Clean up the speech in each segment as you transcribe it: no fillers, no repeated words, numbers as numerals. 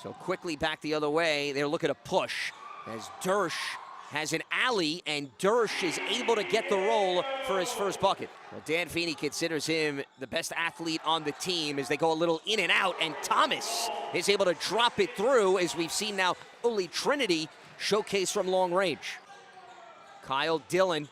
So quickly back the other way. They're looking to push as Dersh has an alley, and Dersh is able to get the roll for his first bucket. Well, Dan Feeney considers him the best athlete on the team as they go a little in and out, and Thomas is able to drop it through, as we've seen now Holy Trinity showcase from long range. Kyle Dillon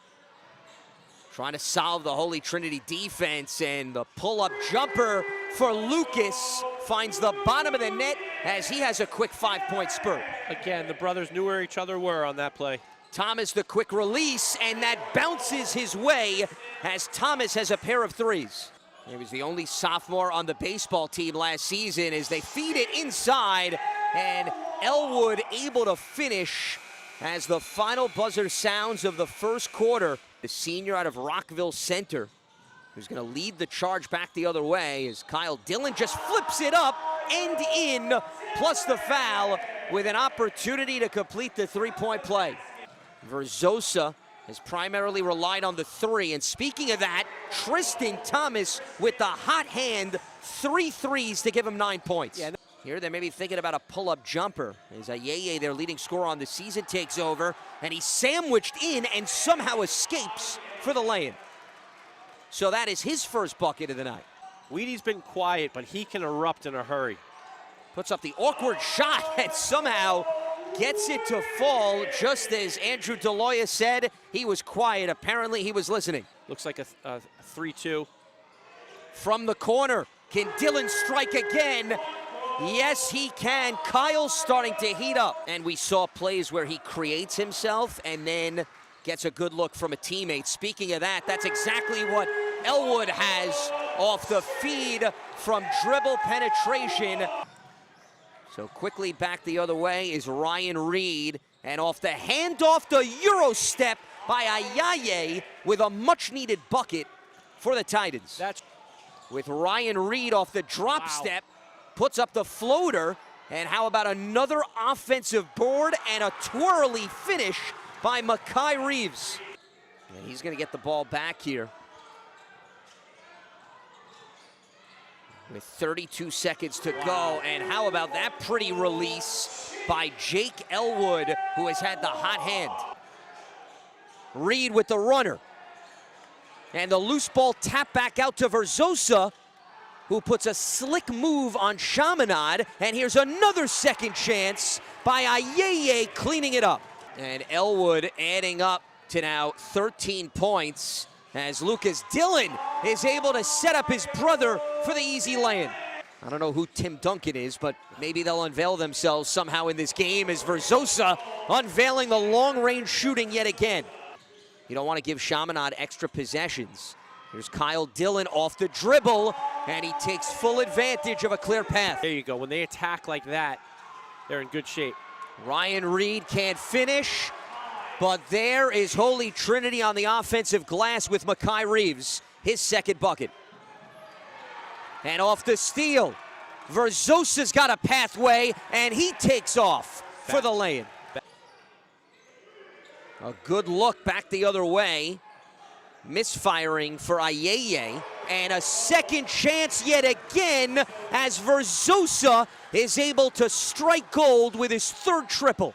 trying to solve the Holy Trinity defense, and the pull-up jumper for Lucas finds the bottom of the net as he has a quick 5-point spurt. Again, the brothers knew where each other were on that play. Thomas the quick release, and that bounces his way as Thomas has a pair of threes. He was the only sophomore on the baseball team last season as they feed it inside, and Elwood able to finish as the final buzzer sounds of the first quarter. The senior out of Rockville Center, who's going to lead the charge back the other way, as Kyle Dillon just flips it up and in, plus the foul, with an opportunity to complete the three-point play. Verzosa has primarily relied on the three, and speaking of that, Tristan Thomas with the hot hand, 3 threes to give him 9 points. Yeah. Here they may be thinking about a pull-up jumper as Ayeye, their leading scorer on the season, takes over, and he's sandwiched in and somehow escapes for the lay-in. So that is his first bucket of the night. Weedy's been quiet, but he can erupt in a hurry. Puts up the awkward shot and somehow gets it to fall, just as Andrew Deloya said. He was quiet. Apparently he was listening. Looks like a 3-2. From the corner, can Dillon strike again? Yes, he can. Kyle's starting to heat up. And we saw plays where he creates himself and then gets a good look from a teammate. Speaking of that, that's exactly what Elwood has off the feed from dribble penetration. So quickly back the other way is Ryan Reed, and off the handoff, the Euro step by Ayeye with a much-needed bucket for the Titans. That's with Ryan Reed off the drop step, puts up the floater, and how about another offensive board and a twirly finish by Makai Reeves. And he's going to get the ball back here with 32 seconds to go. And how about that pretty release by Jake Elwood, who has had the hot hand. Reed with the runner. And the loose ball tap back out to Verzosa, who puts a slick move on Chaminade. And here's another second chance by Ayeye cleaning it up. And Elwood adding up to now 13 points as Lucas Dillon is able to set up his brother for the easy lay-in. I don't know who Tim Duncan is, but maybe they'll unveil themselves somehow in this game as Verzosa unveiling the long-range shooting yet again. You don't want to give Chaminade extra possessions. Here's Kyle Dillon off the dribble, and he takes full advantage of a clear path. There you go. When they attack like that, they're in good shape. Ryan Reed can't finish, but there is Holy Trinity on the offensive glass with Makai Reeves, his second bucket. And off the steal, Verzosa's got a pathway, and he takes off for the lay-in. A good look back the other way. Misfiring for Ayeye, and a second chance yet again as Verzosa is able to strike gold with his third triple.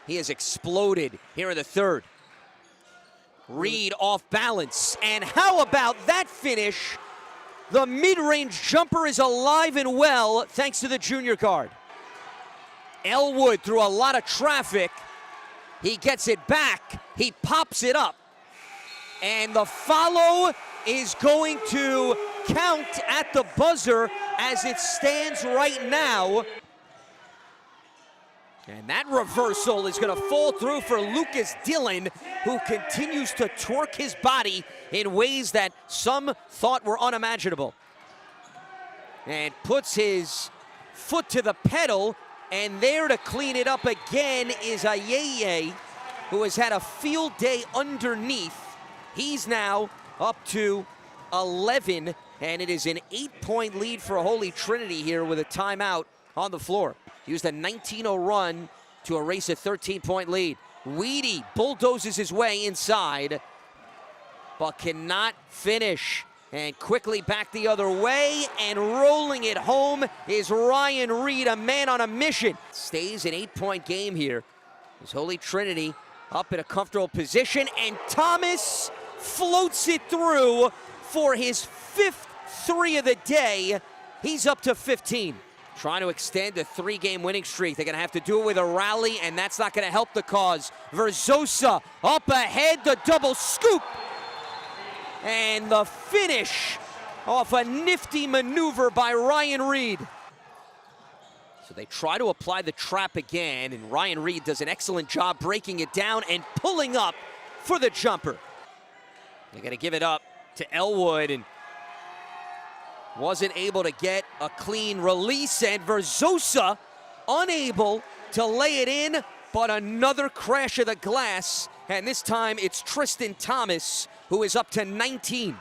He has exploded here in the third. Reed off balance, and how about that finish? The mid-range jumper is alive and well thanks to the junior guard. Elwood through a lot of traffic. He gets it back, he pops it up. And the follow is going to count at the buzzer as it stands right now. And that reversal is going to fall through for Lucas Dillon, who continues to twerk his body in ways that some thought were unimaginable. And puts his foot to the pedal, and there to clean it up again is Ayeye, who has had a field day underneath. He's now up to 11, and it is an 8-point lead for Holy Trinity here with a timeout on the floor. Used a 19-0 run to erase a 13-point lead. Weedy bulldozes his way inside, but cannot finish. And quickly back the other way, and rolling it home is Ryan Reed, a man on a mission. Stays an 8-point game here. As Holy Trinity up in a comfortable position, and Thomas floats it through for his 5th three of the day. He's up to 15. Trying to extend a 3-game winning streak. They're going to have to do it with a rally, and that's not going to help the cause. Verzosa up ahead, the double scoop. And the finish off a nifty maneuver by Ryan Reed. So they try to apply the trap again, and Ryan Reed does an excellent job breaking it down and pulling up for the jumper. They're going to give it up to Elwood, and wasn't able to get a clean release, and Verzosa unable to lay it in, but another crash of the glass, and this time it's Tristan Thomas who is up to 19.